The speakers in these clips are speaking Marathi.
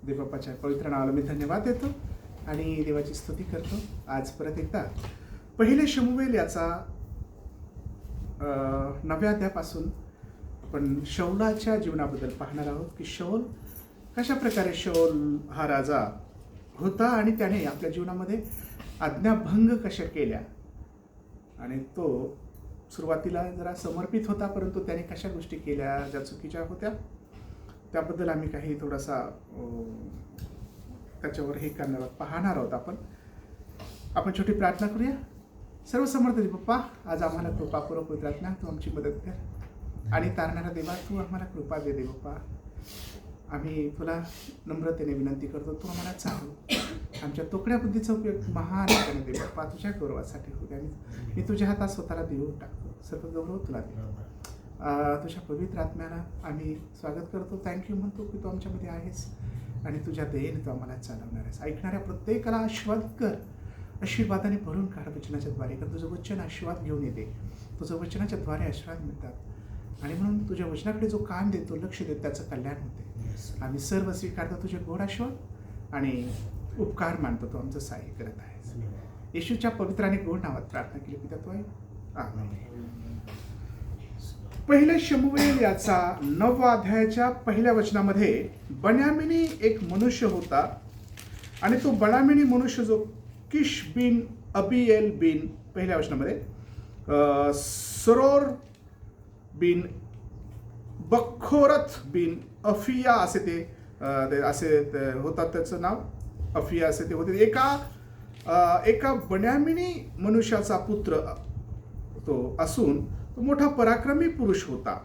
देवबापाच्या पवित्र नावाला मी धन्यवाद देतो आणि देवाची स्तुती करतो. आज परत एकदा पहिले शमूएल याचा 9व्या अध्यायापासून आपण शौलाच्या जीवनाबद्दल पाहणार आहोत की शौल कशा प्रकारे शौल हा राजा होता आणि त्याने आपल्या जीवनामध्ये आज्ञाभंग कशा केल्या आणि तो सुरुवातीला जरा समर्पित होता, परंतु त्याने कशा गोष्टी केल्या ज्या चुकीच्या होत्या त्याबद्दल आम्ही काही थोडासा त्याच्यावर हे करणार पाहणार आहोत. आपण छोटी प्रार्थना करूया. सर्वसमर्थ पप्पा, आज आम्हाला कृपापूर्वक प्रार्थना, तू आमची मदत कर आणि तारणारा देवा तू आम्हाला कृपा दे पप्पा. आम्ही तुला नम्रतेने विनंती करतो, तू आम्हाला चालू आमच्या तोकड्या बुद्धीचा उपयोग महान दे पप्पा, तुझ्या गौरवासाठी होते आणि मी तुझ्या हातात स्वतःला देऊन टाकतो. सर्व गौरव तुला दे. तुझ्या पवित्र आत्म्याला आम्ही स्वागत करतो. थँक्यू म्हणतो की तू आमच्यामध्ये आहेस आणि तुझ्या दयेने तू आम्हाला चालवणार आहेस. ऐकणाऱ्या प्रत्येकाला आशीर्वाद कर, आशीर्वादाने भरून काढ वचनाच्या द्वारे. कारण तुझं वचन आशीर्वाद घेऊन येते, तुझं वचनाच्या द्वारे आशीर्वाद मिळतात आणि म्हणून तुझ्या वचनाकडे जो कान देतो, लक्ष देतो, त्याचं कल्याण होते. आम्ही सर्व स्वीकारतो तुझे गोड आशीर्वाद आणि उपकार मानतो, तो आमचं सहाय्य करत आहेस. येशूच्या पवित्र आणि गोड नावात प्रार्थना केली पिता तू आहे. पहिले शमूएल याचा 9व्या अध्यायाच्या पहिल्या वचनामध्ये बन्यामिनी एक मनुष्य होता आणि तो बन्यामिनी मनुष्य जो किश बिन अबिएल बिन पहिल्या वचनामध्ये सरोर बिन बखोरथ बिन अफिया असे ते होतात. त्याचं नाव अफिया असे ते होते. एका बन्यामिनी मनुष्याचा पुत्र तो असून तो मोठा पराक्रमी पुरुष होता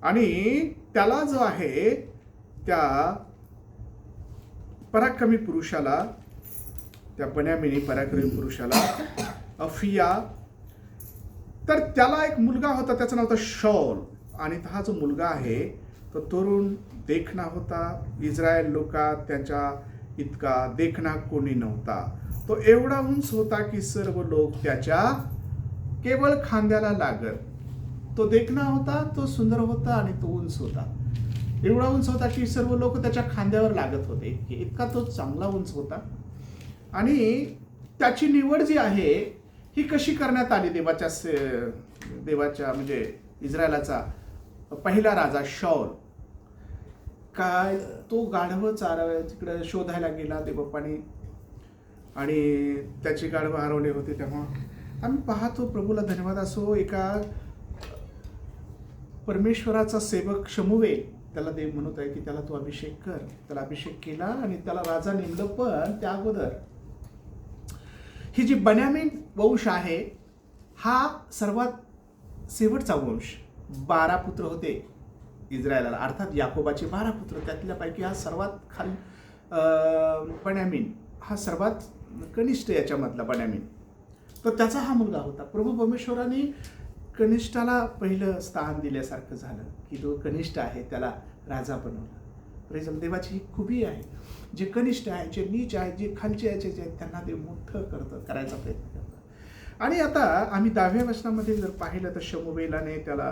आणि त्याला जो आहे त्या पराक्रमी पुरुषाला, त्या बन्यामिनी पराक्रमी पुरुषाला अफिया, तर त्याला एक मुलगा होता, त्याचं नाव होतं शौल. आणि हा जो मुलगा आहे तो तरुण देखणा होता. इस्रायल लोकात त्याच्या इतका देखणा कोणी नव्हता. तो एवढा उंच होता की सर्व लोक त्याच्या केवळ खांद्याला लागत. तो देखणा होता, तो सुंदर होता आणि तो उंच होता. एवढा उंच होता की सर्व लोक त्याच्या खांद्यावर लागत होते, इतका तो चांगला उंच होता. आणि त्याची निवड जी आहे ही कशी करण्यात आली, देवाच्या म्हणजे इस्रायलाचा पहिला राजा शौल. काय तो गाढवं तिकडे शोधायला गेला देवबापाने आणि त्याची गाढवं हरवले होते. तेव्हा आम्ही पाहतो, प्रभूला धन्यवाद असो, एका परमेश्वराचा सेवक शमूएल, त्याला देव म्हणत आहे की त्याला तू अभिषेक कर. त्याला अभिषेक केला आणि त्याला राजा नेमलं. पण त्या अगोदर ही जी बन्यामीन वंश आहे हा सर्वात शेवटचा वंश. 12 पुत्र होते इस्रायलाला, अर्थात याकोबाचे 12 पुत्र. त्यातल्यापैकी हा सर्वात खाली बन्यामीन हा सर्वात कनिष्ठ याच्यामधला बन्यामीन. तर त्याचा हा मुलगा होता. प्रभू परमेश्वराने कनिष्ठाला पहिलं स्थान दिल्यासारखं झालं की जो कनिष्ठ आहे त्याला राजा बनवलं. प्रेज देवाची ही खूबी आहे. जे कनिष्ठ आहे, जे नीच आहे, जे खालचे याचे जे आहेत त्यांना ते मोठं करायचा प्रयत्न करतात. आणि आता आम्ही 10व्या वचनामध्ये जर पाहिलं तर शमूएलाने त्याला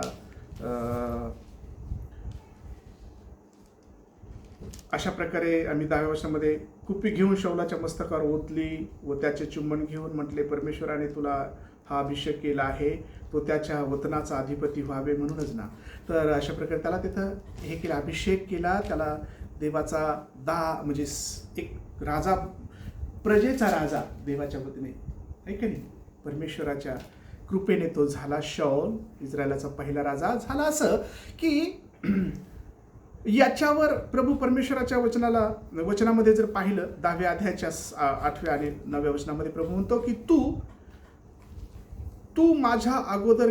अशा प्रकारे आम्ही 10व्या वचनामध्ये कुपी घेऊन शौलाच्या मस्तकावर ओतली व त्याचे चुंबन घेऊन म्हटले, परमेश्वराने तुला हा अभिषेक केला आहे, तो त्याच्या वतनाचा अधिपती व्हावे म्हणूनच ना. तर अशा प्रकारे त्याला तिथं हे केलं, अभिषेक केला. त्याला देवाचा म्हणजे एक राजा, प्रजेचा राजा देवाच्या वतीने आहे की नाही, परमेश्वराच्या कृपेने तो झाला शौल, इस्रायलाचा पहिला राजा झाला. असं की याच्यावर प्रभू परमेश्वराच्या वचनामध्ये जर पाहिलं 10व्या अध्यायाच्या 8व्या आणि 9व्या वचनामध्ये प्रभू म्हणतो की तू माझ्या अगोदर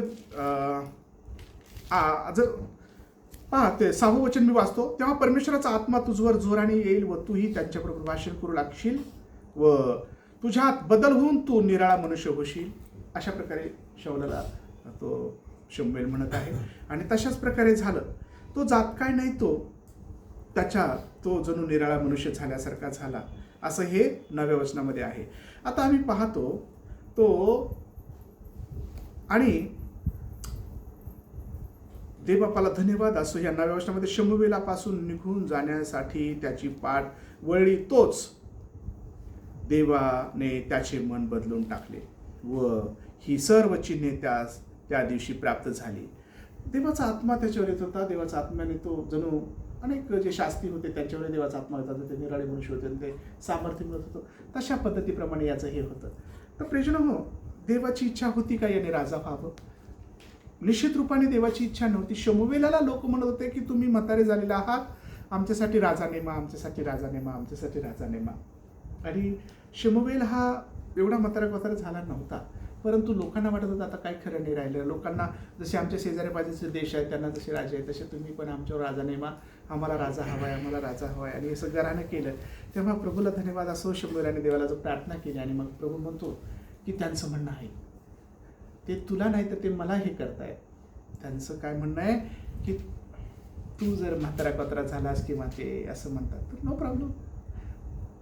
जर पहा ते 6वं वचन मी वाचतो, तेव्हा परमेश्वराचा आत्मा तुझवर जोराने येईल व तूही त्यांच्याबरोबर भाषण करू लागशील व तुझ्यात बदल होऊन तू निराळा मनुष्य होशील. अशा प्रकारे शौलाला तो शमूएल म्हणत आहे. आणि तशाच प्रकारे झालं. तो जात काय नाही, तो जणू निराळा मनुष्य झाल्यासारखा झाला, असं हे 9व्या वचनामध्ये आहे. आता आम्ही पाहतो तो आणि देवबापाला धन्यवाद असो. या नव्या वर्षामध्ये शमूएलापासून निघून जाण्यासाठी त्याची पाठ वळली, तोच देवाने त्याचे मन बदलून टाकले व ही सर्व चिन्हे त्यास त्या दिवशी प्राप्त झाली. देवाचा आत्मा त्याच्यावर येत होता. देवाचा आत्म्याने तो जणू अनेक जे शास्त्री होते त्यांच्यावर देवाचा आत्मा होता, ते निराळे मनुष्य होते, ते सामर्थ्य मिळत होतं. तशा पद्धतीप्रमाणे याचं हे होतं. तर प्रियजनो हो, देवाची इच्छा होती का याने राजा व्हावं? निश्चित रूपाने देवाची इच्छा नव्हती. शमूएलाला लोक म्हणत होते की तुम्ही म्हातारे झालेले आहात, आमच्यासाठी राजा नेमा, आमच्यासाठी राजा नेमा, आमच्यासाठी राजा नेमा. आणि शमूएल हा एवढा म्हातारा झाला नव्हता, परंतु लोकांना वाटत होतं आता काही खरं नाही राहिलं. लोकांना जसे आमच्या शेजारी बाजूचे देश आहेत त्यांना जसे राजे आहेत तसे तुम्ही पण आमच्यावर राजा नेमा, आम्हाला राजा हवाय, आम्हाला राजा हवाय. आणि हे सगळं घरानं केलं. तेव्हा प्रभूला धन्यवाद असो. शमूएलाने देवाला जो प्रार्थना केली आणि मग प्रभू म्हणतो की त्यांचं म्हणणं आहे ते तुला नाही तर ते मला हे करतायत. त्यांचं काय म्हणणं आहे की तू जर म्हातारा झालास किंवा ते असं म्हणतात तर नो प्रॉब्लेम.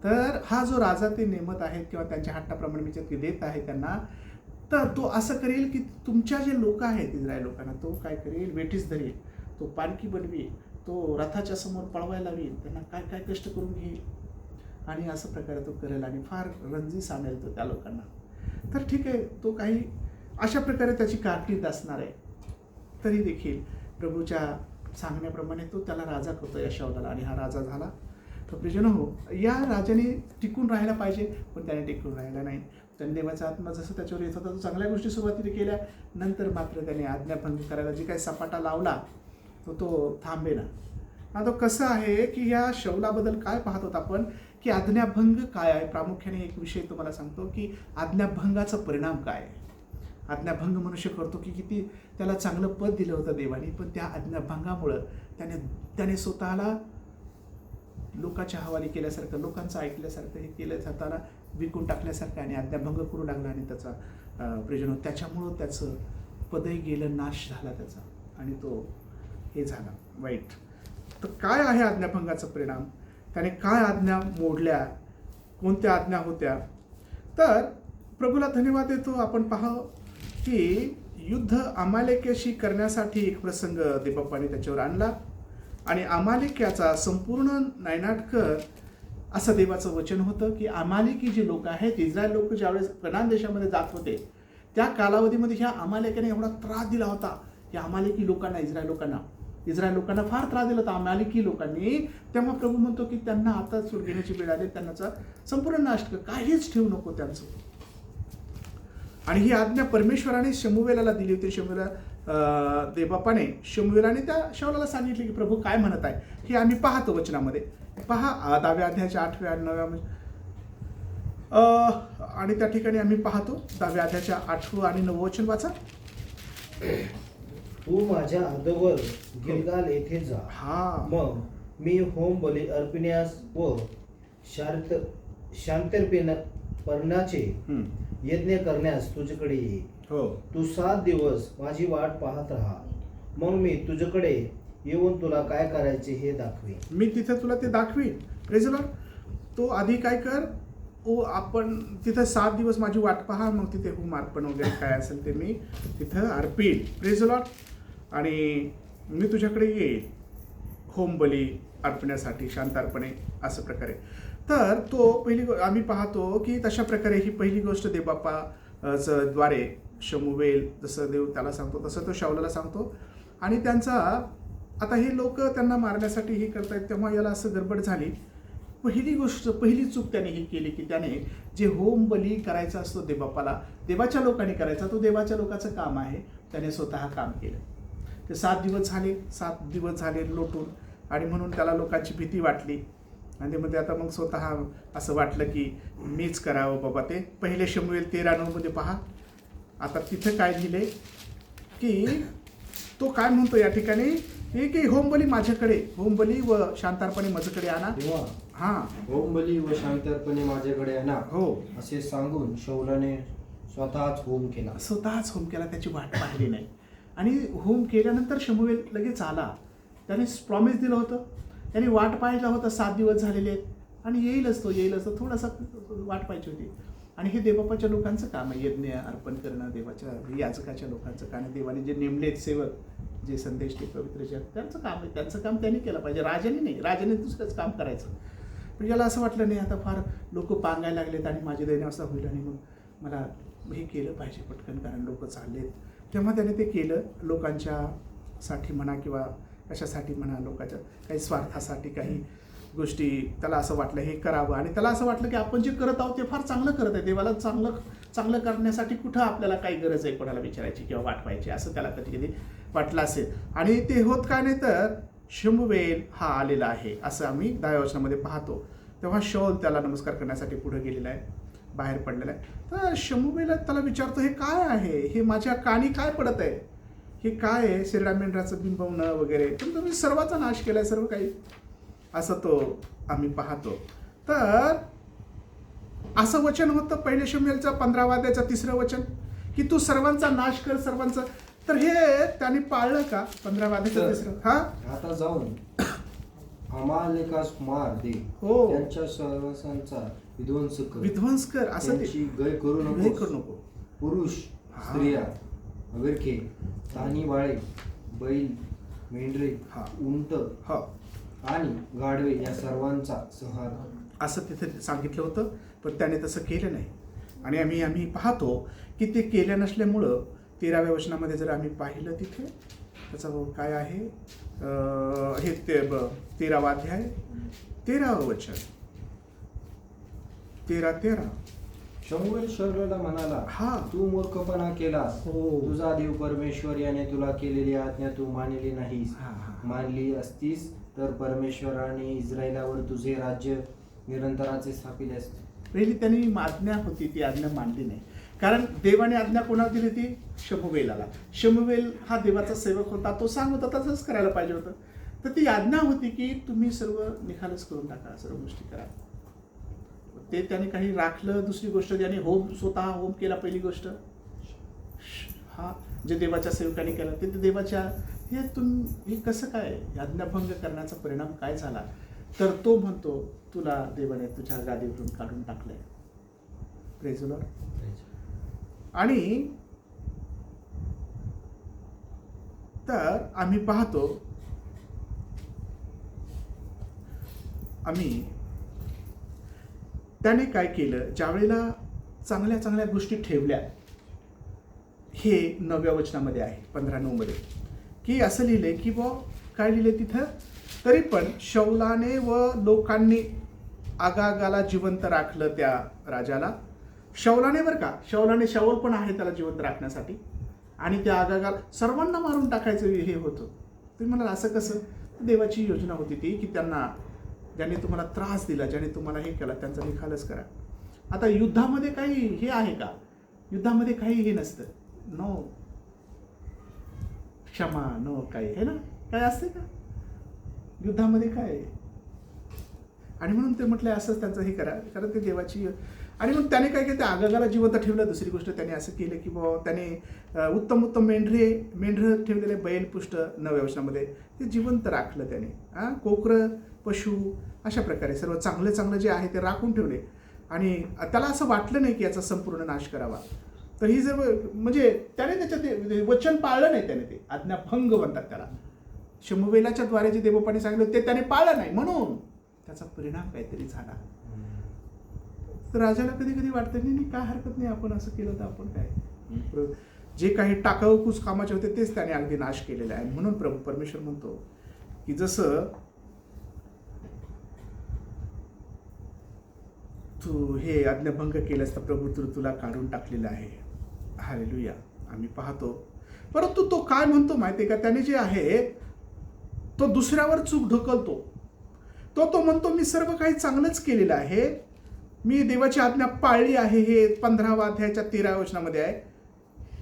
तर हा जो राजा ते नेमत आहेत किंवा त्यांच्या हट्टाप्रमाणे मी जे देत आहे त्यांना, तर तो असं करेल की तुमच्या जे लोक आहेत इस्रायल लोकांना तो काय करेल, वेठीस धरेल, तो पालखी बनवेल, तो रथाच्या समोर पळवायला लावेल, त्यांना काय काय कष्ट करून घेईल आणि असं प्रकारे तो करेल आणि फार रंजीस आणेल तो त्या लोकांना. तर ठीक आहे, तो काही अशा प्रकारे त्याची कारकीर्द असणार आहे. तरी देखील प्रभूच्या सांगण्याप्रमाणे तो त्याला राजा करतो या शाऊलाला, आणि हा राजा झाला. तर प्रियजन हो, या राजाने टिकून राहायला पाहिजे, पण त्याने टिकून राहिला नाही. त्याने देवाचा आत्मा जसं त्याच्यावर येत होता तो चांगल्या गोष्टी सुरुवातीला केल्या, नंतर मात्र त्याने आज्ञाभंग करायला जी काही सपाटा लावला तो थांबेना. आता कसं आहे की या शौलाबद्दल काय पाहत होता आपण की आज्ञाभंग काय आहे. प्रामुख्याने एक विषय तुम्हाला सांगतो की आज्ञाभंगाचा परिणाम काय आहे. आज्ञाभंग मनुष्य करतो की किती त्याला चांगलं पद दिलं होतं देवाने, पण त्या आज्ञाभंगामुळं त्याने स्वतःला लोकांच्या हवाली केल्यासारखं, लोकांचं ऐकल्यासारखं हे केलं जाताना विकून टाकल्यासारखं आणि आज्ञाभंग करू लागला. आणि त्याचा प्रियजन त्याच्यामुळं त्याचं पदही गेलं, नाश झाला त्याचा, आणि तो हे झाला वाईट. तर काय आहे आज्ञाभंगाचा परिणाम? त्याने काय आज्ञा मोडल्या, कोणत्या आज्ञा होत्या? तर प्रभूला धन्यवाद देतो. आपण पाहू की युद्ध अमालेक्याशी करण्यासाठी एक प्रसंग देवबापाने त्याच्यावर आणला आणि अमालेक्याचा संपूर्ण नायनाट कर असं देवाचं वचन होतं की अमालेकी जे लोक आहेत, इस्रायल लोक ज्यावेळेस कनान देशामध्ये जात होते त्या कालावधीमध्ये ह्या अमालेक्याने एवढा त्रास दिला होता की अमालेकी लोकांना, इस्रायल लोकांना फार त्रास दिला होता अमालेकी लोकांनी. तेव्हा प्रभू म्हणतो की त्यांना आता सूट घेण्याची वेळ आली, त्यांचा संपूर्ण नाश कर, काहीच ठेवू नको त्यांचं. आणि ही आज्ञा परमेश्वराने शमूएलाला दिली होती. देवबापाने शमूएलाने त्या शाऊलाला सांगितले की प्रभू काय म्हणत आहे हे आम्ही पाहतो वचनामध्ये. पहा 10व्या अध्यायाच्या 8व्या आणि 9व्या आणि त्या ठिकाणी आम्ही पाहतो 10व्या अध्यायाच्या 8वं आणि 9वं वचन वाचा. तू माझ्या अगोदर गिलगाल येथे जा. मग मी होम बली अर्पण्यास व शांतर्पणाचे यज्ञ करण्यास तुझ्याकडे येईल. तू 7 दिवस माझी वाट पाहत राहा, मग मी तुझ्याकडे येऊन तुला काय करायचे हे दाखवीन. मी तिथे तुला ते दाखवीन. Praise Lord. तो आधी काय कर, आपण तिथं 7 दिवस माझी वाट पहा, मग तिथे होम अर्पण वगैरे काय असेल ते मी तिथं अर्पीन. Praise Lord. आणि मी तुझ्याकडे येईल होम बली अर्पण्यासाठी, शांतार्पणे असं प्रकारे. तर तो आम्ही पाहतो की तशा प्रकारे ही पहिली गोष्ट देवबापाचं द्वारे शमूएल जसं देव त्याला सांगतो तसं तो शाऊलाला सांगतो. आणि त्यांचा आता हे लोक त्यांना मारण्यासाठी हे करतायत, तेव्हा याला असं गडबड झाली. पहिली चूक त्याने ही केली की त्याने जे होम बली करायचा असतो देवबापाला, देवाच्या लोकांनी करायचा, तो देवाच्या लोकांचं काम आहे, त्याने स्वतः काम केलं. ते 7 दिवस झाले लोटून, आणि म्हणून त्याला लोकांची भीती वाटली आणि ते मध्ये आता मग स्वतः असं वाटलं की मीच करावं बाबा ते. पहिले शमूएल 13:9 पहा. आता तिथं काय लिहिले की तो काय म्हणतो या ठिकाणी की होमबली माझ्याकडे, होमबली व शांतार्पणे माझ्याकडे आणा. होमबली व शांतार्पणे माझ्याकडे आणा हो असे सांगून शौलाने स्वतःच होम केला. त्याची वाट पाहिली नाही. आणि होम केल्यानंतर शमूएल लगेच आला. त्याने प्रॉमिस दिलं होतं, त्याने वाट पाहायला होता. 7 दिवस झालेले आहेत आणि येईलच तो थोडासा वाट पाहिजे होती. आणि हे देवबापाच्या लोकांचं काम आहे, यज्ञ अर्पण करणं, देवाच्या याजकाच्या लोकांचं काम. देवाने जे नेमलेत सेवक जे संदेश ते पवित्र जग त्यांचं काम आहे, त्यांचं काम त्यांनी केलं पाहिजे, राजाने नाही. राजाने दुसरंच काम करायचं. पण याला असं वाटलं नाही आता फार लोक पांगायला लागलेत आणि माझी दैन्यावस्था होईल आणि मग मला हे केलं पाहिजे पटकन, कारण लोक चाललेत. तेव्हा त्याने ते केलं, लोकांच्या साठी म्हणा किंवा कशासाठी म्हणा, लोकांच्या काही स्वार्थासाठी काही गोष्टी त्याला असं वाटलं हे करावं. आणि त्याला असं वाटलं की आपण जे करत आहोत ते फार चांगलं करत आहे, देवाला चांगलं करण्यासाठी कुठं आपल्याला काही गरज आहे कोणाला विचारायची किंवा वाटवायची, असं त्याला कधी कधी वाटलं असेल. आणि ते होत काय नाही तर शमूएल हा आलेला आहे असं आम्ही 10व्या वचनामध्ये पाहतो. तेव्हा शाऊल त्याला नमस्कार करण्यासाठी पुढे गेलेला आहे, बाहेर पडलेला आहे. तर शमूएल त्याला विचारतो हे काय आहे, हे माझ्या कानी काय पडत आहे, हे काय आहे, शेरडा मेंढराचं बिंबवणं वगैरे, पण तुम्ही सर्वांचा नाश केलाय सर्व काही, असं तो आम्ही पाहतो. तर असं वचन होतं पहिले शमूएलचं 15व्या अध्यायाचं 3रं वचन की तू सर्वांचा नाश कर, सर्वांचं. तर हे त्यांनी पाळलं का 15व्या अध्यायाचं 3रं? हा, आता जाऊन अमालेकास मार दे, हो, त्यांच्या सर्वांचा विध्वंस कर, असं ते त्यांची गय करू नको. पुरुष, स्त्रिया, अविरखे, तानी बाळे, बैल, मेंढरे, उंट आणि गाढवे या सर्वांचा संहार, असं तिथे सांगितलं होतं. पण त्याने तसं केलं नाही. आणि आम्ही पाहतो की ते केलं नसल्यामुळं 13व्या वचनामध्ये जर आम्ही पाहिलं तिथे त्याचं काय आहे, हे 13वा अध्याय 13वं वचन 13. शमूएल शाऊलला म्हणाला, तू मूर्खपणा केलास, तुझा देव परमेश्वर याने तुला केलेली आज्ञा तू मानली नाहीस. मानली असतीस तर परमेश्वराने इस्रायलावर तुझे राज्य निरंतराचे स्थापिले असते. पहिली त्यांनी आज्ञा होती ती आज्ञा मानली नाही. कारण देवाने आज्ञा कोणाला दिली ती शमूएलाला. शमूएल हा देवाचा सेवक होता, तो सांगत होता तसंच करायला पाहिजे होतं. तर ती आज्ञा होती की तुम्ही सर्व निखालस करून टाका, सर्व गोष्टी करा. ते त्याने काही राखलं. दुसरी गोष्ट त्याने स्वतः होम केला. पहिली गोष्ट हा जे देवाच्या सेवकाने केलं ते देवाच्या हे कसं काय आज्ञाभंग करण्याचा परिणाम काय झाला. तर तो म्हणतो तुला देवाने तुझ्या गादीवरून काढून टाकलंय. Praise the Lord. आणि तर आम्ही पाहतो त्याने काय केलं, ज्यावेळेला चांगल्या चांगल्या गोष्टी ठेवल्या, हे 9व्या वचनामध्ये आहे 15:9 मध्ये की असं लिहिलंय की काय लिहिलंय तिथं, तरी पण शाऊलाने व लोकांनी आगागाला जिवंत राखलं त्या राजाला. शाऊलाने बरं का, शाऊल पण आहे त्याला जिवंत राखण्यासाठी. आणि त्या आगागाला सर्वांना मारून टाकायचं हे होतं. तुम्ही म्हणाल असं कसं, देवाची योजना होती ती की त्यांना ज्यांनी तुम्हाला त्रास दिला, ज्यांनी तुम्हाला हे केलं त्यांचा निखालस करा. आता युद्धामध्ये काही हे आहे का, युद्धामध्ये काही हे नसतं, नो क्षमा, नो काही हे ना, काय असते का युद्धामध्ये काय. आणि म्हणून ते म्हटलं असंच त्यांचं हे करा, कारण ते देवाची. आणि मग त्याने काय केलं, त्या आगागाला जिवंत ठेवलं. दुसरी गोष्ट त्याने असं केलं की त्याने उत्तम मेंढरं ठेवलेले, बैलपुष्ट 9व्या वचनामध्ये ते जिवंत राखलं त्याने. कोकरं, पशु, अशा प्रकारे सर्व चांगलं जे आहे ते राखून ठेवले. आणि त्याला असं वाटलं नाही की याचा संपूर्ण नाश करावा. तर ही जर म्हणजे त्याने त्याच्यात वचन पाळलं नाही, त्याने ते आज्ञाभंग म्हणतात त्याला. शमूएलाच्या द्वारे जे देवपाने सांगितलं ते त्याने पाळलं नाही, म्हणून त्याचा परिणाम काहीतरी झाला. तर राजाला कधी कधी वाटतं नाही काय हरकत नाही, आपण असं केलं तर आपण काय, जे काही टाकाऊकूच कामाचे होते तेच त्याने अगदी नाश केलेले आहे. म्हणून प्रभू परमेश्वर म्हणतो की जसं तू हे आज्ञाभंग केलंस तर प्रभू तुला काढून टाकलेलं आहे. हालेलुया. आम्ही पाहतो. परंतु तो काय म्हणतो माहितीये का, त्याने जे आहे तो दुसऱ्यावर चूक ढकलतो. तो म्हणतो मी सर्व काही चांगलंच केलेलं आहे, मी देवाची आज्ञा पाळली आहे. हे 15व्या अध्यायाच्या 13व्या वचनामध्ये आहे.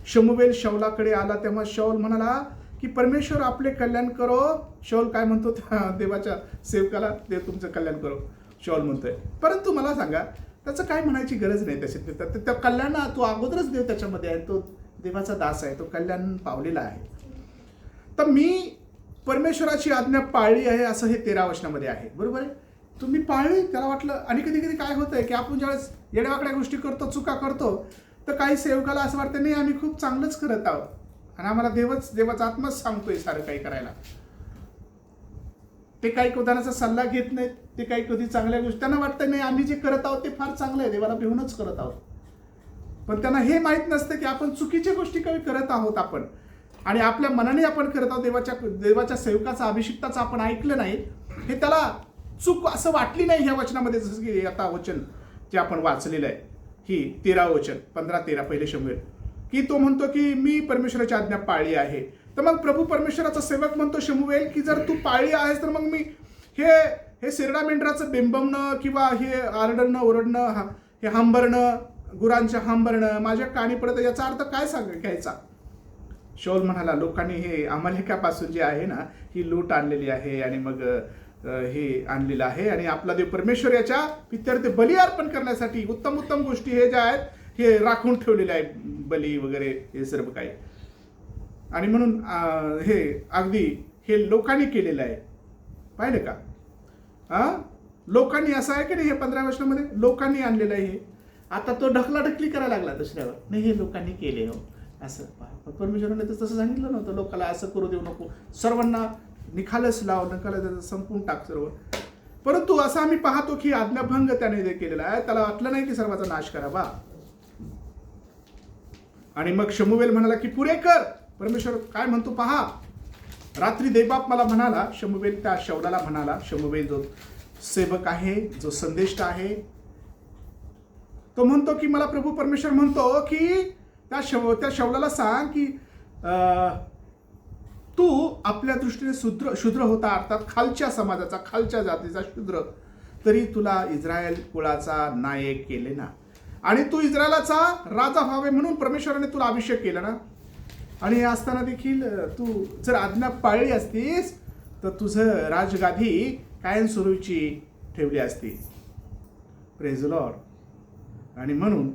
शमूएल शाऊलाकडे आला तेव्हा शाऊल म्हणाला की परमेश्वर आपले कल्याण करो. शाऊल काय म्हणतो त्या देवाच्या सेवकाला, देव तुमचं कल्याण करो शाऊल म्हणतोय. परंतु मला सांगा त्याचं काय म्हणायची गरज नाही. त्याच्यात त्या कल्याण तो अगोदरच देव त्याच्यामध्ये आहे, तो देवाचा दास आहे, तो कल्याण पावलेला आहे. तर मी परमेश्वराची आज्ञा पाळली आहे असं हे 13 वचनामध्ये आहे. बरोबर आहे, तुम्ही पाळली. त्याला वाटलं. आणि कधी कधी काय होतंय की आपण ज्यावेळेस येड्यावाकड्या गोष्टी करतो, चुका करतो, तर काही सेवकाला असं वाटतं नाही आम्ही खूप चांगलंच करत आहोत. आणि आम्हाला देवाचा आत्माच सांगतोय सारं काही करायला. ते काही कोणाचा सल्ला घेत नाहीत, ते काही कधी चांगल्या गोष्टी त्यांना वाटतं नाही आम्ही जे करत आहोत ते फार चांगलं आहे, देवाला भिवूनच करत आहोत. पण त्यांना हे माहीत नसतं की आपण चुकीच्या गोष्टी काही करत आहोत आपण, आणि आपल्या मनाने आपण करत आहोत. देवाच्या सेवकाचा अभिषिक्ताचं आपण ऐकलं नाही, हे त्याला चूक असं वाटली नाही ह्या वचनामध्ये. जसं की आता वचन जे आपण वाचलेलं आहे, ही 13 वचन 15-13 पहिले शमूएल, की तो म्हणतो की मी परमेश्वराची आज्ञा पाळली आहे. तर मग प्रभू परमेश्वराचा सेवक म्हणतो शमूएल की जर तू पाळली आहेस तर मग मी हे शेरडा मेंढराचं बिंबवणं किंवा हे आरडणं ओरडणं, हे हांबरणं, गुरांच्या हांबरणं माझ्या कानी पडतं, याचा अर्थ काय घ्यायचा. शौल म्हणाला लोकांनी हे अमालेकापासून जे आहे ना ही लूट आणलेली आहे आणि मग हे आणलेलं आहे, आणि आपला देव परमेश्वर याच्या पित्यार्थ बली अर्पण करण्यासाठी उत्तम उत्तम गोष्टी हे ज्या आहेत हे राखून ठेवलेले आहे, बली वगैरे हे सर्व काही. आणि म्हणून हे अगदी हे लोकांनी केलेलं आहे. पाहिलं का? लोकांनी असं आहे की नाही, हे 15 वर्षामध्ये लोकांनी आणलेलं आहे. हे आता तो ढकलाढकली करायला लागला दुसऱ्यावर, नाही हे लोकांनी केले हो असं. परमेश्वराने तर तसं सांगितलं नव्हतं, लोकांना असं करू देऊ नको, सर्वांना निखालस लाव, नकाला संपून टाक सर्व. परंतु असं आम्ही पाहतो की आज्ञाभंग त्याने केलेला आहे. त्याला वाटलं नाही की सर्वांचा नाश करावा. आणि मग शमूएल म्हणाला की पुरे कर. परमेश्वर काय म्हणतो पहा. रात्री देवबाप मला म्हणाला, शमूएल त्या शौलाला म्हणाला, शमूएल जो सेवक आहे, जो संदेष्ट आहे, तो म्हणतो की मला प्रभू परमेश्वर म्हणतो की त्या शौलाला सांग की तू आपल्या दृष्टीने शूद्र होता, अर्थात खालच्या समाजाचा, खालच्या जातीचा शूद्र, तरी तुला इस्रायल कुळाचा नायक केले ना, आणि तू इस्रायलाचा राजा व्हावे म्हणून परमेश्वराने तुला अभिषेक केला ना. आणि हे असताना देखील तू जर आज्ञा पाळली असतीस तर तुझं राजगादी कायमस्वरूपी ठेवली असती. Praise Lord. आणि म्हणून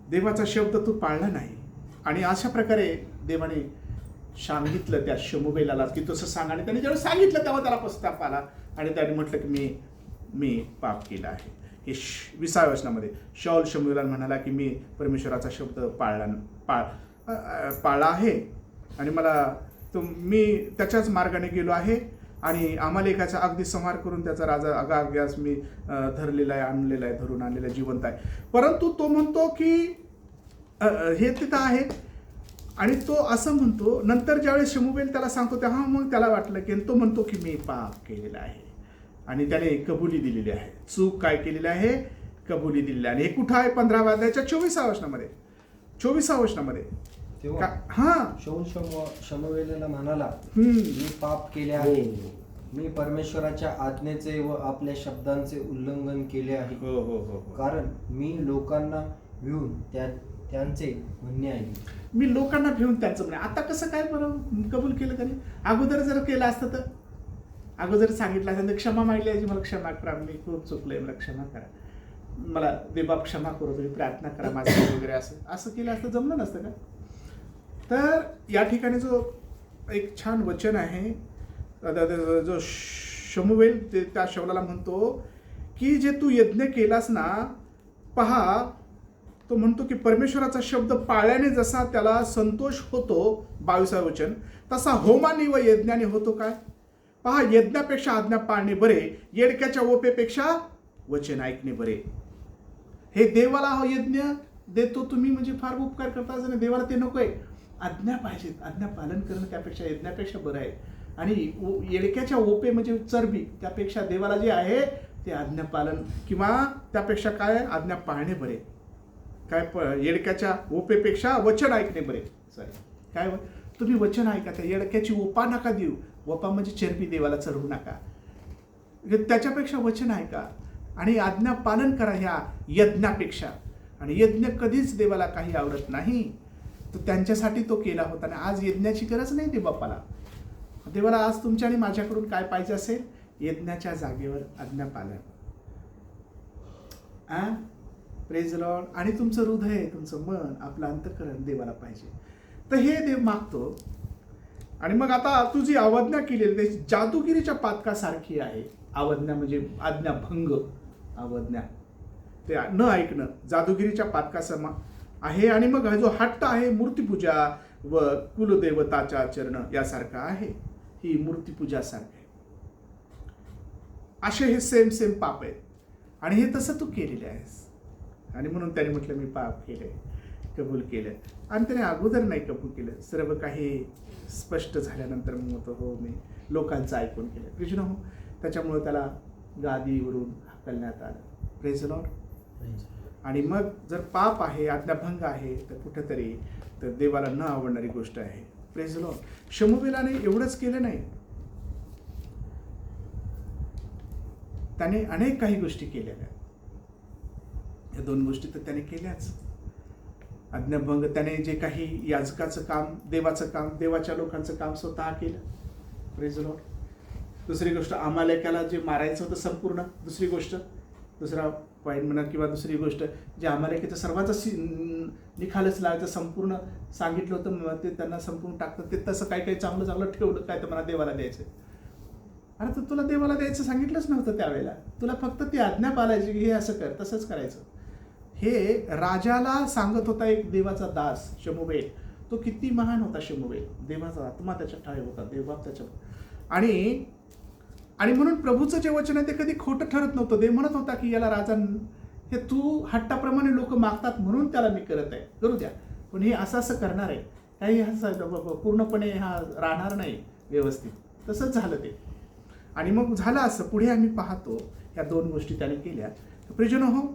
देवाचा शब्द तू पाळला नाही, आणि अशा प्रकारे देवाने सांगितलं त्या शमूएलाला की तसं सांग. आणि त्याने जेव्हा सांगितलं तेव्हा त्याला पश्चाताप आला, आणि त्याने म्हटलं की मी पाप केला आहे. हे 20व्या वचनामध्ये शौल शमूएलाला म्हणाला की मी परमेश्वराचा शब्द पाळला आहे, आणि मी त्याच्याच मार्गाने गेलो आहे, आणि अमालेकाचा अगदी संहार करून त्याचा राजा अगाग्यास मी धरलेला आहे, धरून आणलेला आहे, जिवंत आहे. परंतु तो म्हणतो की हे तिथं आहे, आणि तो असं म्हणतो. नंतर ज्यावेळेस शमूएल त्याला सांगतो तेव्हा मग त्याला वाटलं की तो म्हणतो की मी पाप केलेला आहे, आणि त्याने कबुली दिलेली आहे. चूक काय केलेली आहे? कबुली दिलेली आहे. आणि हे कुठं आहे? 15व्या अध्यायाच्या 24व्या वचनामध्ये. 24व्या वचनामध्ये शौल शमूएलला म्हणाला मी पाप केले आहे, मी परमेश्वराच्या आज्ञेचे व आपल्या शब्दांचे उल्लंघन केले आहे. कारण मी लोकांना भिवून त्यांचे म्हणणे ऐकले. मी लोकांना भिवून त्यांचं म्हणणे. आता कसं काय बरं कबूल केलं त्यांनी? अगोदर जर केलं असतं तर, अगोदर सांगितलं असतं, क्षमा मागली याची, मला क्षमा करा, मी खूप चुकलंय, मला क्षमा करा, मला देवबाप क्षमा करू, तुम्ही प्रार्थना करा माझं वगैरे, असं केलं असतं जमलं नसतं का? तर या ठिकाणी जो एक छान वचन आहे, जो शमूएल त्या शौलाला म्हणतो की जे तू यज्ञ केलास ना, पहा, तो म्हणतो की परमेश्वराचा शब्द पाळल्याने जसा त्याला संतोष होतो, 22व्या वचन, तसा होमाने व यज्ञाने होतो काय? पहा, यज्ञापेक्षा आज्ञा पाळणे बरे, येडक्याच्या ओपेपेक्षा वचन ऐकणे बरे. हे देवाला हा यज्ञ देतो तुम्ही म्हणजे फार उपकार करता, देवाला ते नकोय. आज्ञा पाहिजेत, आज्ञा पालन करणं त्यापेक्षा यज्ञापेक्षा बरं आहे. आणि येडक्याच्या ओपे म्हणजे चरबी, त्यापेक्षा देवाला जे आहे ते आज्ञा पालन, किंवा त्यापेक्षा काय आज्ञा पाळणे बरे. काय येडक्याच्या ओपेपेक्षा वचन ऐकणे बरे. काय तुम्ही वचन ऐका, त्या येडक्याची ओपा नका देऊ. ओपा म्हणजे चरबी, देवाला चरवू नका. त्याच्यापेक्षा वचन ऐका आणि आज्ञा पालन करा ह्या यज्ञापेक्षा. आणि यज्ञ कधीच देवाला काही आवडत नाही, तर त्यांच्यासाठी तो केला होता. आणि आज यज्ञाची गरज नाही देवबापाला. देवाला आज तुमच्या आणि माझ्याकडून काय पाहिजे असेल? यज्ञाच्या जागेवर आज्ञा पालन. Praise Lord. आणि तुमचं हृदय, तुमचं मन, आपलं अंतःकरण देवाला पाहिजे. तर हे देव मागतो. आणि मग आता तू जी अवज्ञा केलेली ते जादूगिरीच्या पातकासारखी आहे. अवज्ञा म्हणजे आज्ञाभंग, अवज्ञा, ते न ऐकणं, जादूगिरीच्या आहे. आणि मग हा जो हट्ट आहे मूर्तीपूजा व कुलदेवताच्या चरण यासारखा आहे, ही मूर्तीपूजासारखं आहे. असे हे सेम पाप आहेत आणि हे तसं तू केलेले आहेस. आणि म्हणून त्याने म्हटलं मी पाप केले, कबूल केलं. आणि त्याने अगोदर नाही कबूल केलं, सर्व काही स्पष्ट झाल्यानंतर मग होतं हो मी लोकांचं ऐकून केलं. प्रिजन हो, त्याच्यामुळं त्याला गादीवरून हकलण्यात आलं. Praise the Lord. आणि मग जर पाप आहे, आज्ञाभंग आहे, तर कुठेतरी तर देवाला न आवडणारी गोष्ट आहे. Praise the Lord. शमूएलाने एवढंच केलं नाही, त्याने अनेक काही गोष्टी केलेल्या. या 2 गोष्टी तर त्याने केल्याच. आज्ञाभंग, त्याने जे काही याजकाचं काम, देवाचं काम, देवाच्या लोकांचं काम स्वतः केलं. Praise the Lord. दुसरी गोष्ट, अमालेकाला जे मारायचं होतं संपूर्ण, दुसरी गोष्ट, दुसरा पॉईंट म्हणा किंवा दुसरी गोष्ट, जे अमालेकाचं सर्वांचं निखालच लावायचं संपूर्ण सांगितलं होतं, ते त्यांना संपूर्ण टाकतं. ते तसं काही चांगलं चांगलं ठेवलं, काय तर मला देवाला द्यायचं. अरे तर तुला देवाला द्यायचं सांगितलंच नव्हतं त्यावेळेला, तुला फक्त ती आज्ञा पाळायची की हे असं कर, तसंच करायचं. हे राजाला सांगत होता एक देवाचा दास शमूएल. तो किती महान होता शमूएल, देवाचा आत्मा त्याच्या ठाई होता, देवबाप त्याच्या. आणि म्हणून प्रभूचं जे वचन आहे ते कधी खोटं ठरत नव्हतं. देव म्हणत होता की याला राजा, हे तू हट्टाप्रमाणे लोक मागतात म्हणून त्याला मी करत आहे, करू द्या, पण हे असं करणार आहे, काही असं पूर्णपणे हा राहणार नाही व्यवस्थित. तसंच झालं ते. आणि मग झालं असं, पुढे आम्ही पाहतो ह्या 2 गोष्टी त्याने केल्या. प्रिजन हो,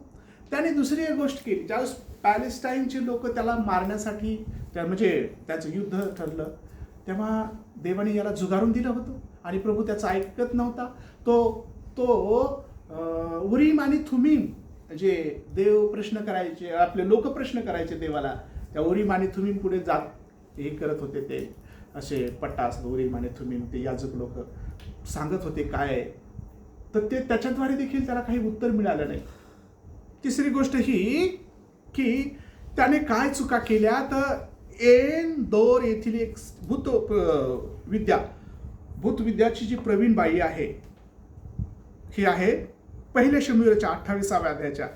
त्याने दुसरी एक गोष्ट केली. ज्यावेळेस पॅलेस्टाईनचे लोक त्याला मारण्यासाठी म्हणजे त्याचं युद्ध ठरलं, तेव्हा देवाने याला जुगारून दिलं होतं आणि प्रभू त्याचं ऐकत नव्हता. तो उरीम आणि थुमीम, जे देव प्रश्न करायचे, आपले लोक प्रश्न करायचे देवाला, त्या उरीम आणि थुमीम पुढे जात हे करत होते. ते असे पट्टा असतो उरीम आणि थुमीम, ते याजक लोक सांगत होते काय, तर ते त्याच्याद्वारे देखील त्याला काही उत्तर मिळालं नाही. तिसरी गोष्ट ही की त्याने काय चुका केल्या, तर एन दोर येथील एक भूतविद्याची जी प्रवीण बाई आहे, ही आहे 1 शमूएलच्या 28व्या अध्यायाच्या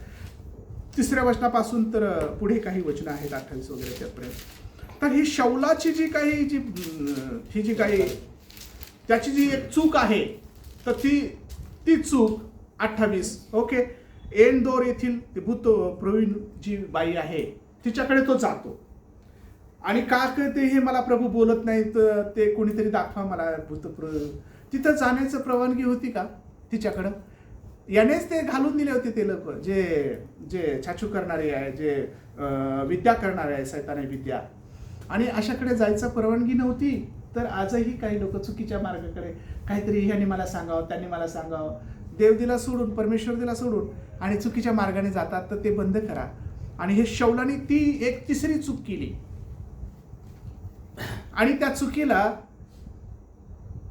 3ऱ्या वचनापासून तर पुढे काही वचनं आहेत 28 वगैरे त्यापर्यंत. तर ही शौलाची जी काही त्याची जी एक चूक आहे, तर ती चूक 28 ओके. एनदोर येथील भूत प्रवीण जी बाई आहे तिच्याकडे तो जातो. आणि का ते हे मला प्रभू बोलत नाही, तर ते कोणीतरी दाखवा मला तिथं जाण्याचं परवानगी होती का तिच्याकडं? यानेच ते घालून दिले होते ते लोक, जे छाछू करणारे आहे, जे विद्या करणारे आहे, सैतानी विद्या. आणि अशाकडे जायचं परवानगी नव्हती. तर आजही काही लोक चुकीच्या मार्गाकडे, काहीतरी ह्याने मला सांगावं, त्यांनी मला सांगावं, देव दिला सोडून, परमेश्वर दिला सोडून आणि चुकीच्या मार्गाने जातात. तर ते बंद करा. आणि हे शौलाने ती एक 3री चूक केली आणि त्या चुकीला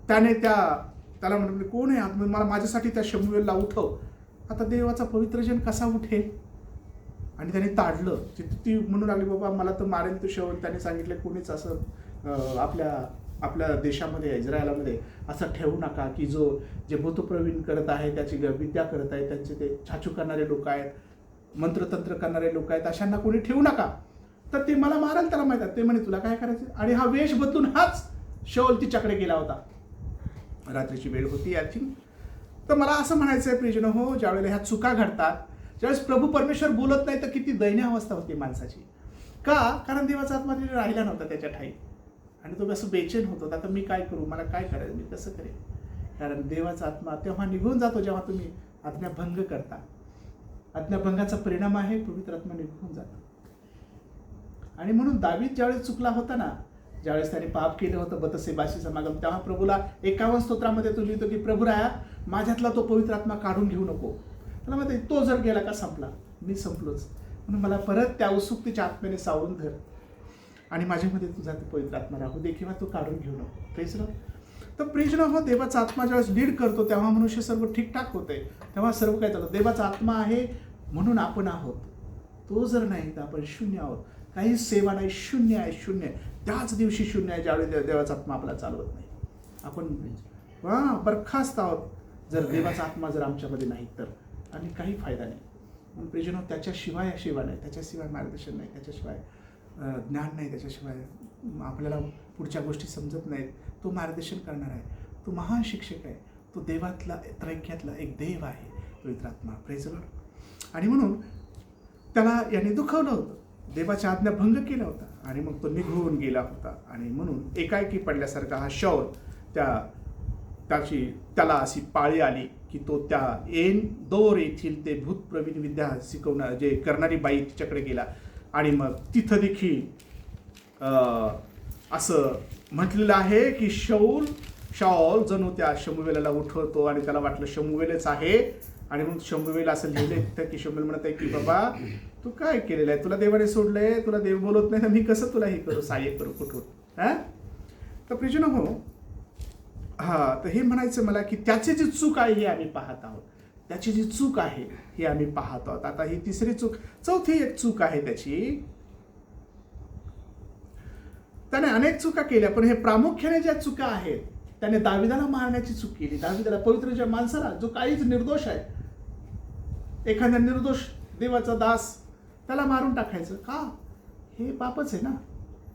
त्याला म्हटलं कोण आहे मला, माझ्यासाठी त्या शमूएलला उठव. आता देवाचा पवित्र जन कसा उठेल? आणि त्याने ताडलं. ती म्हणू लागली बाबा मला तर मारेल तो शौल. त्याने सांगितलं कोणीच असं आपल्या देशामध्ये, इस्रायलामध्ये असं ठेवू नका की जे भूतप्रवीण करत आहे, त्याची विद्या करत आहे, त्यांचे ते छाछू करणारे लोक आहेत, मंत्रतंत्र करणारे लोक आहेत, अशांना कोणी ठेवू नका. तर ते मला माराल, त्याला माहिती. ते म्हणे तुला काय करायचं? आणि हा वेश बदलून हाच शौल तिच्याकडे गेला होता. रात्रीची वेळ होती आय थिंक. तर मला असं म्हणायचं आहे प्रियजन हो, ज्यावेळेला ह्या चुका घडतात, ज्यावेळेस प्रभू परमेश्वर बोलत नाही, तर किती दयनीय अवस्था होती माणसाची. का? कारण देवाचा आत्मा तिने राहिला नव्हता त्याच्या ठाई. आणि तो कसं बेचैन होतो, आता मी काय करू, मला काय करायचं, मी कसं करेन? कारण देवाचा आत्मा तेव्हा निघून जातो जेव्हा तुम्ही आज्ञाभंग करता. आज्ञाभंगाचा परिणाम आहे पवित्र आत्मा निघून जातो. आणि म्हणून दावीद ज्यावेळेस चुकला होता ना, ज्यावेळेस त्याने पाप केलं होतं बतसेबाशी समागम, तेव्हा प्रभूला 51 स्तोत्रामध्ये तो लिहितो की प्रभू राया माझ्यातला तो पवित्र आत्मा काढून घेऊ नको. त्याला माहिती तो जर गेला का संपला, मी संपलोच. म्हणून मला परत त्या उत्सुकतेच्या आत्म्याने सावरून धर आणि माझ्यामध्ये तुझा तो पवित्र आत्मा राहू दे, किंवा तो काढून घेऊ नको. Praise Lord. तर प्रेज लॉर्ड हो, देवाचा आत्मा ज्यावेळेस लीड करतो तेव्हा मनुष्य सर्व ठीकठाक होते. तेव्हा सर्व काय चालतं, देवाचा आत्मा आहे म्हणून आपण आहोत. तो जर नाही तर आपण शून्य आहोत. काही सेवा नाही, शून्य आहे, शून्य. त्याच दिवशी शून्य आहे ज्यावेळी देवाचा आत्मा आपल्याला चालवत नाही. आपण बरखास्त आहोत जर देवाचा आत्मा जर आमच्यामध्ये नाही तर, आणि काही फायदा नाही. प्रियजनो, त्याच्याशिवाय सेवा नाही, त्याच्याशिवाय मार्गदर्शन नाही, त्याच्याशिवाय ज्ञान नाही, त्याच्याशिवाय आपल्याला पुढच्या गोष्टी समजत नाहीत. तो मार्गदर्शन करणार आहे, तो महान शिक्षक आहे, तो देवातला त्रैक्यातला एक देव आहे, पवित्र आत्मा. Praise the Lord. आणि म्हणून त्याला याने दुखवलं होतं, देवाच्या आज्ञा भंग केला होता आणि मग तो निघून गेला होता. आणि म्हणून एकाएकी पडल्यासारखा हा शाऊल त्याला अशी पाळी आली की तो त्या एनदोर येथील ते भूतप्रवीण विद्या शिकवणार जे करणारी बाई तिच्याकडे गेला. आणि मग तिथं देखील असं म्हटलेलं आहे की शाऊल जणू त्या शमूवेलाला उठवतो आणि त्याला वाटलं शमूवेलच आहे. आणि मग शमूवेल असं लिहिलंय तिथं की शमूवेल म्हणत आहे की बाबा तू काय केलेलं आहे, तुला देवाने सोडलंय, तुला देव बोलत नाही, तर मी कसं तुला हे करू, सहाय्य करू कुठून. तर प्रियजनो हो, तर हे म्हणायचं मला की त्याची जी चूक आहे हे आम्ही पाहत आहोत, त्याची जी चूक आहे हे आम्ही पाहत आहोत. आता ही तिसरी चूक, चौथी एक चूक आहे त्याची. त्याने अनेक चुका केल्या, पण हे प्रामुख्याने ज्या चुका आहेत, त्याने दाविदाला मारण्याची चूक केली. दाविदाला, पवित्र माणसाला जो काहीच निर्दोष आहे, एखाद्या निर्दोष देवाचा दास त्याला मारून टाकायचं का? हे पापच आहे ना.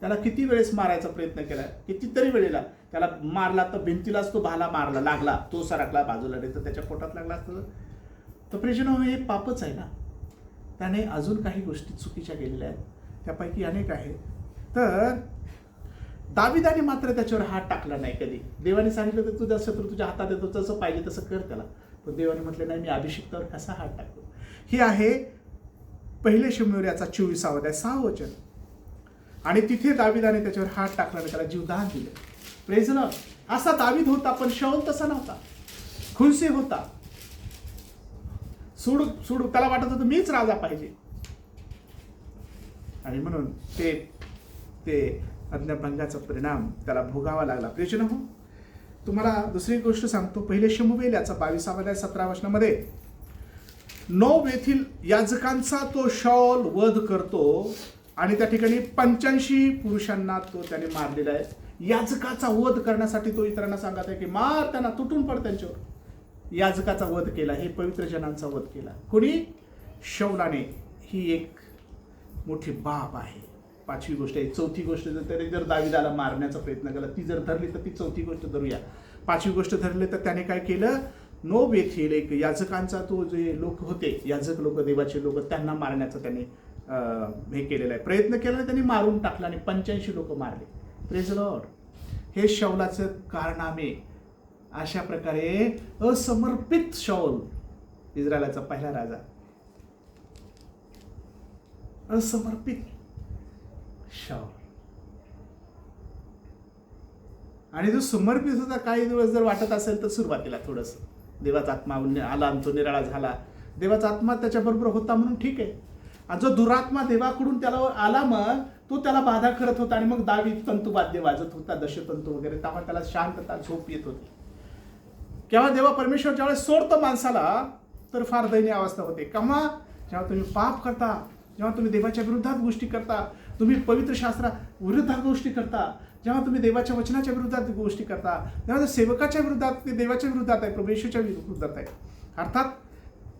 त्याला किती वेळेस मारायचा प्रयत्न केला, कितीतरी वेळेला त्याला मारला, तर भिंतीलाच तो भाला मारला लागला, तो सरकला बाजूला, नाही तर त्याच्या पोटात लागला असतं. तर प्रियजनो, हे पापच आहे ना. त्याने अजून काही गोष्टी चुकीच्या केलेल्या आहेत, त्यापैकी अनेक आहेत. तर दाविदाने मात्र त्याच्यावर हात टाकला नाही कधी. देवाने सांगितलं तर तुझा शत्रू तुझ्या हातात येतो, जसं पाहिजे तसं कर त्याला. पण देवाने म्हटलं नाही, मी अभिषिक्तावर कसा हात टाकतो. ही आहे पहिले शमूएल याचा 24 अध्याय 6 वचन. आणि तिथे दाविदाने त्याच्यावर हात टाकला आणि त्याला जीवदान दिलं. Praise the Lord. असा दावीद होता, पण शाऊल तसा नव्हता, खुनसी होता. सोडू त्याला वाटत होतं मीच राजा पाहिजे. आणि म्हणून ते आज्ञाभंगाचा परिणाम त्याला भोगावा लागला. प्रियजनो हो, तुम्हाला दुसरी गोष्ट सांगतो. पहिले शमूएल याचा 22 अध्याय 17 वचनामध्ये नोब येथील याजकांचा तो शाऊल वध करतो आणि त्या ठिकाणी 85 पुरुषांना तो त्याने मारलेला आहे. याजकाचा वध करण्यासाठी तो इतरांना सांगत आहे की मार त्यांना, तुटून पड त्यांच्यावर. याजकाचा वध केला, हे पवित्र जनांचा वध केला. कोणी? शाऊलाने. ही एक मोठी बाब आहे. पाचवी गोष्ट आहे. चौथी गोष्ट जर दाविदाला मारण्याचा प्रयत्न केला, ती जर धरली तर ती चौथी गोष्ट धरूया. पाचवी गोष्ट धरली तर त्याने काय केलं, नोब येथील एक याजकांचा तो जे लोक होते, याजक लोक, देवाचे लोक, त्यांना मारण्याचा त्याने हे केलेला आहे, प्रयत्न केला. त्यांनी मारून टाकला आणि 85 लोक मारले. Praise the Lord. हे शाऊलाचं कारनामे. अशा प्रकारे असमर्पित शाऊल, इस्रायलाचा पहिला राजा, असमर्पित शाऊल. आणि जो समर्पित होता, काही दिवस जर वाटत असेल तर सुरुवातीला थोडंसं देवाचा आत्मा आला आणि तो निराळा झाला. देवाचा आत्मा त्याच्याबरोबर होता म्हणून ठीक आहे. आणि जो दुरात्मा देवाकडून त्याला आला, मग तो त्याला बाधा करत होता. आणि मग दावीद तंतुवाद्य वाजत होता, दशतंतू वगैरे, तेव्हा त्याला शांतता, झोप येत होती. केव्हा देवा परमेश्वर ज्यावेळेस सोडतो माणसाला, तर फार दयनीय अवस्था होते. केव्हा? जेव्हा तुम्ही पाप करता, जेव्हा तुम्ही देवाच्या विरुद्धात गोष्टी करता, तुम्ही पवित्र शास्त्रा विरुद्धात गोष्टी करता, जेव्हा तुम्ही देवाच्या वचनाच्या विरुद्धात गोष्टी करता, तेव्हा सेवकाच्या विरुद्धात, ते देवाच्या विरुद्धात आहे, प्रभू येशूच्या विरुद्धात आहे. अर्थात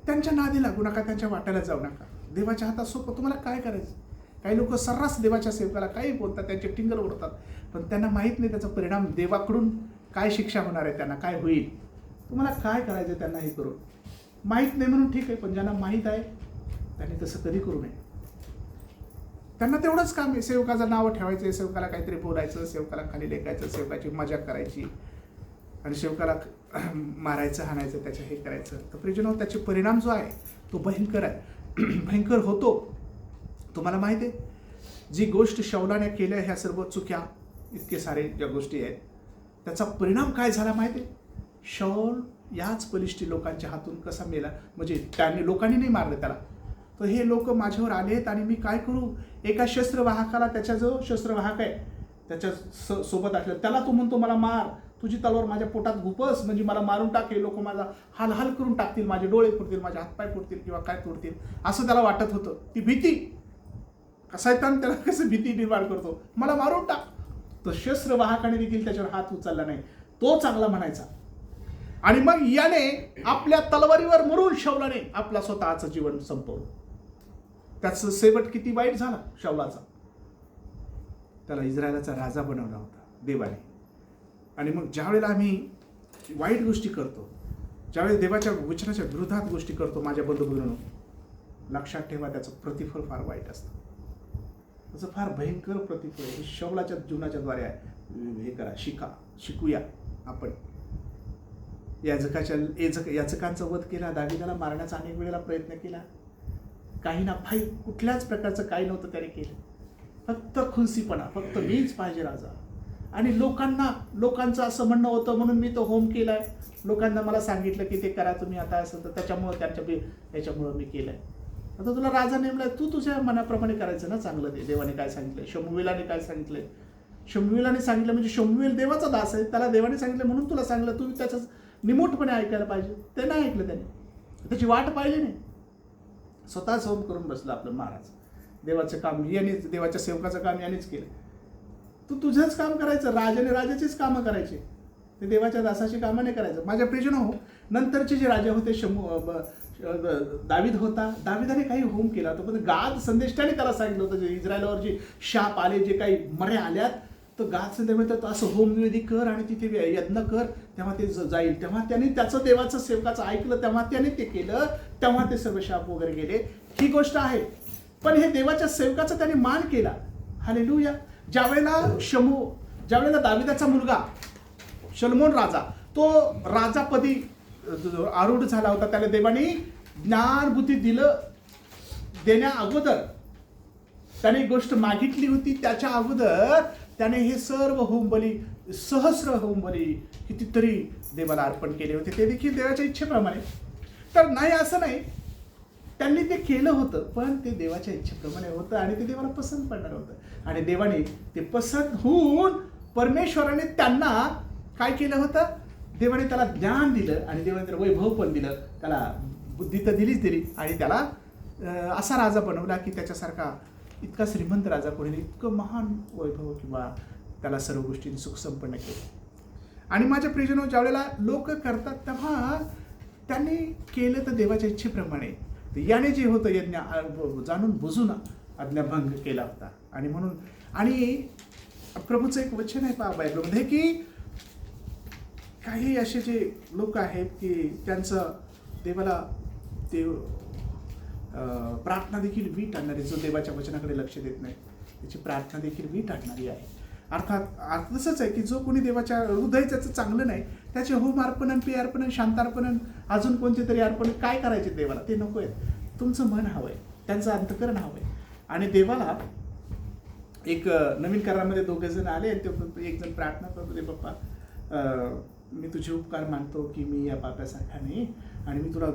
त्यांच्या नादी लागू नका, त्यांच्या वाट्याला जाऊ नका. देवाच्या हातात सोपं. तुम्हाला काय करायचं? काही लोक सर्रास देवाच्या सेवकाला काही बोलतात, त्यांचे टिंगल ओढतात, पण त्यांना माहीत नाही त्याचा परिणाम देवाकडून काय शिक्षा होणार आहे, त्यांना काय होईल. तुम्हाला काय करायचं त्यांना हे करून माहीत नाही म्हणून ठीक आहे, पण ज्यांना माहीत आहे त्यांनी तसं कधी करू नये. त्यांना तेवढंच काम आहे, सेवकाचं नाव ठेवायचं, सेवकाला काहीतरी बोलायचं, सेवकाला खाली लेखायचं, सेवकाची मजा करायची आणि सेवकाला मारायचं, हाणायचं, त्याचं हे करायचं. तर प्रियजनो, त्याचे परिणाम जो आहे तो भयंकर आहे, भयंकर होतो. तुम्हाला माहिती आहे, जी गोष्ट शाऊलाने केल्या, ह्या सर्व चुक्या, इतके सारे ज्या गोष्टी आहेत, त्याचा परिणाम काय झाला माहिती आहे? शाऊल याच बलिष्ठी लोकांच्या हातून कसा मेला. म्हणजे त्यांनी, लोकांनी नाही मारलं त्याला, तर हे लोक माझ्यावर आलेत आणि मी काय करू. एका शस्त्रवाहकाला, त्याच्या जो शस्त्रवाहक आहे त्याच्या सोबत असलं, त्याला तो म्हणतो मला मार, तुझी तलवार माझ्या पोटात घुपस, म्हणजे मला मारून टाक, हे लोक माझा हाल करून टाकतील, माझे डोळे फुटतील, माझे हातपाय फुटतील किंवा काय तोडतील, असं त्याला वाटत होतं. ती भीती, सैतान त्याला कसं भीती निर्माण करतो, मला मारून टाक. तर शस्त्रवाहकाने देखील त्याच्यावर हात उचलला नाही. तो चांगला म्हणायचा, आणि मग याने आपल्या तलवारीवर मरून शाऊलाने आपला स्वतःचं जीवन संपवलं. त्याचं शेवट किती वाईट झाला शाऊलाचा. त्याला इस्रायलाचा राजा बनवला होता देवाने. आणि मग ज्यावेळेला आम्ही वाईट गोष्टी करतो, ज्यावेळेस देवाच्या वचनाच्या विरोधात गोष्टी करतो, माझ्या बंधू लक्षात ठेवा, त्याचं प्रतिफळ फार वाईट असतं. त्याचं फार भयंकर प्रतिफळ हे शाऊलाच्या जीवनाच्या द्वारे हे करा, शिकूया आपण. याजकांचा वध केला, दाविदाला मारण्याचा अनेक वेळेला प्रयत्न केला. काही ना भाई कुठल्याच प्रकारचं काही नव्हतं त्याने केलं. फक्त खुनसीपणा, फक्त मीच पाहिजे राजा. आणि लोकांचं असं म्हणणं होतं म्हणून मी तो होम केलाय. लोकांना मला सांगितलं की ते करा तुम्ही आता असं, तर त्याच्यामुळं याच्यामुळं मी केलंय. आता तुला राजा नेमलाय, तू तुझ्या मनाप्रमाणे करायचं ना चांगलं. ते देवाने काय सांगितलंय, शमूएलाने काय सांगितलंय. शमूएलाने सांगितलं म्हणजे शमूएल देवाचा दास आहे, त्याला देवाने सांगितलं म्हणून तुला सांगितलं, तू त्याचं निमूटपणे ऐकायला पाहिजे. ते नाही ऐकलं त्याने, त्याची वाट पाहिली नाही. स्वतःच होम करून बसलं आपलं महाराज. देवाचं काम यानेच, देवाच्या सेवकाचं काम यानेच केलं. तू तुझंच काम करायचं, राजाने राजाचीच कामं करायची, ते देवाच्या दासाची कामं नाही करायचं. माझ्या प्रियजनो, नंतरचे जे राजा होते, दावीद होता. दाविदाने काही होम केला होता, पण गाद संदेष्टाने त्याला सांगितलं होतं, जे इस्रायलावर जे शाप आले, जे काही मरे आल्यात, तर गाद संदेश म्हणतात असं होमविधी कर आणि तिथे यज्ञ कर, तेव्हा ते जाईल. तेव्हा त्याने त्याचं देवाचं सेवकाचं ऐकलं, तेव्हा त्याने ते केलं, तेव्हा ते सर्व शाप वगैरे गेले. ही गोष्ट आहे. पण हे देवाच्या सेवकाचा त्याने मान केला. हालेलुया. ज्यावेळेला दाविदाचा मुलगा शलोमोन राजा, तो राजापदी आरूढ झाला होता, त्याला देवाने ज्ञान बुद्धी देण्या अगोदर त्याने गोष्ट मागितली होती. त्याच्या अगोदर त्याने हे सर्व होमबली, सहस्र होमबली कितीतरी देवाला अर्पण केले होते, ते देखील देवाच्या इच्छेप्रमाणे. तर नाही असं नाही, त्यांनी ते केलं होतं, पण ते देवाच्या इच्छेप्रमाणे होतं आणि ते देवाला पसंत पडणार होतं. आणि देवाने ते पसंत होऊन परमेश्वराने त्यांना काय केलं होतं, देवाने त्याला ज्ञान दिलं आणि देवाने त्याला वैभव पण दिलं. त्याला बुद्धी तर दिली आणि त्याला असा राजा बनवला की त्याच्यासारखा इतका श्रीमंत राजा कोणी, इतकं महान वैभव किंवा त्याला सर्व गोष्टींनी सुख संपन्न केलं. आणि माझ्या प्रियजनो, ज्यावेळेला लोक करतात तेव्हा त्यांनी केलं तर देवाच्या इच्छेप्रमाणे. याने जे होतं यज्ञ जाणून बुजून आज्ञाभंग केला होता. आणि म्हणून आणि प्रभूचं एक वचन आहे बायबलमध्ये की काही असे जे लोक आहेत की त्यांचं देवाला ते प्रार्थना देखील वीट आणणारी, जो देवाच्या वचनाकडे लक्ष देत नाही त्याची प्रार्थना देखील वीट आणणारी आहे. अर्थात तसंच आहे की जो कोणी देवाच्या हृदय त्याचं चांगलं नाही, त्याचे होम अर्पण, पे अर्पण, शांतार्पण, अजून कोणते तरी अर्पण काय करायचे देवाला, ते नको आहे. तुमचं मन हवं आहे, त्यांचं अंतकरण हवं आहे. आणि देवाला एक नवीन करारामध्ये 2 जण आले आणि ते एक जण प्रार्थना करतो, दे बाप्पा मी तुझे उपकार मानतो की मी या पाप्यासारखा नाही आणि मी तुला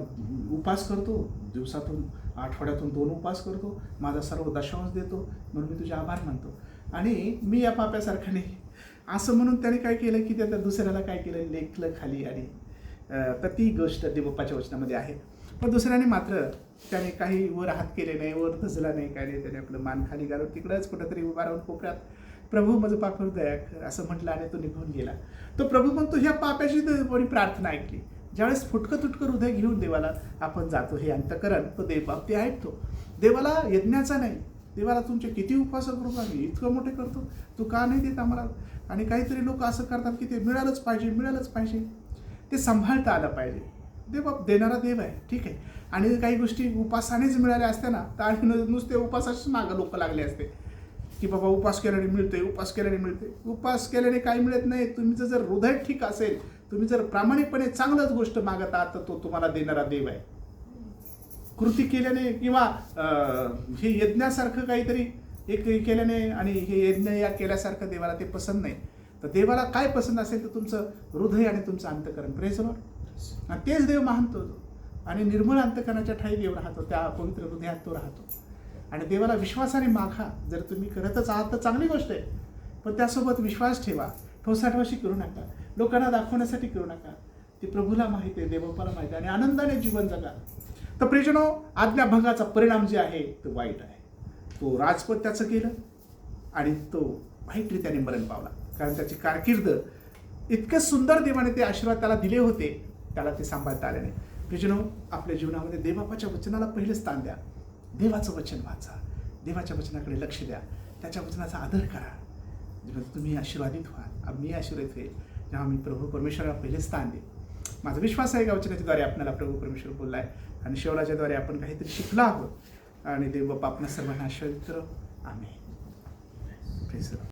उपास करतो, दिवसातून आठवड्यातून 2 उपवास करतो, माझा सर्व दशांश देतो, म्हणून मी तुझे आभार मानतो आणि मी या पाप्यासारखा नाही असं म्हणून त्याने काय केलं की त्या दुसऱ्याला काय केलं, लेखलं खाली. आणि तर ती गोष्ट देवबाप्पाच्या वचनामध्ये आहे. पण दुसऱ्याने मात्र त्याने काही वर हात केले नाही, वर धजला नाही, काय नाही, त्याने आपलं मान खाली घालून तिकडंच कुठंतरी उभा राहून कोपऱ्यात प्रभू माझं पापावर दया कर असं म्हटलं आणि तो निघून गेला. तो प्रभू म्हणतो ह्या पाप्याची कोणी प्रार्थना ऐकली. ज्यावेळेस फुटकं तुटकं हृदय घेऊन देवाला आपण जातो, हे अंतकरण तो देवबाप ते ऐकतो. देवाला यज्ञाचा नाही, देवाला तुमचे किती उपवास करू का, मी इतकं मोठे करतो, तू का नाही देत आम्हाला. आणि काहीतरी लोक असं करतात की ते मिळालंच पाहिजे, ते सांभाळता आलं पाहिजे. देवबाप देणारा देव आहे, ठीक आहे. आणि काही गोष्टी उपासानेच मिळाल्या असत्या ना, तर आणि नुसते उपासाच मागं लोक लागले असते की बाबा उपास केल्याने मिळते, उपास केल्याने काही मिळत नाही. तुमचं जर हृदय ठीक असेल, तुम्ही जर प्रामाणिकपणे चांगलंच गोष्ट मागत आहात, तर तो तुम्हाला देणारा देव आहे. कृती केल्याने किंवा हे यज्ञासारखं काहीतरी एक केल्याने आणि हे यज्ञ या केल्यासारखं देवाला ते पसंत नाही. तर देवाला काय पसंत असेल तर तुमचं हृदय आणि तुमचं अंतकरण. Praise Lord. आणि तेच देव मानतो आणि निर्मळ अंतकरणाच्या ठाई देव राहतो, त्या पवित्र हृदयात तो राहतो. आणि देवाला विश्वासाने मागा. जर तुम्ही करतच आहात तर चांगली गोष्ट आहे, पण त्यासोबत विश्वास ठेवा. ठोसाठोशी करू नका, लोकांना दाखवण्यासाठी करू नका. ते प्रभूला माहिती आहे, देवबापाला माहिती आहे. आणि आनंदाने जीवन जगा. तर प्रियजनो, आज्ञाभंगाचा परिणाम जे आहे तो वाईट आहे. तो राजपद त्याचं केलं आणि तो वाईटरित्याने मरण पावला. कारण त्याची कारकीर्द इतकं सुंदर देवाने ते आशीर्वाद त्याला दिले होते, त्याला ते सांभाळता आले नाही. प्रियजनो, आपल्या जीवनामध्ये देवबापाच्या वचनाला पहिले स्थान द्या. देवाचं वचन वाचा, देवाच्या वचनाकडे लक्ष द्या, त्याच्या वचनाचा आदर करा. जेव्हा तुम्ही आशीर्वादित व्हाल, मी आशीर्वादित होईल जेव्हा मी प्रभू परमेश्वराला पहिले स्थान देईन. माझा विश्वास आहे का वचनाच्याद्वारे आपल्याला प्रभू परमेश्वर बोलला आहे आणि शेवलाच्याद्वारे आपण काहीतरी शिकलो आहोत आणि देवबापा आपल्या सर्वांना आशीर्वादित करो. आमेन. Praise the Lord.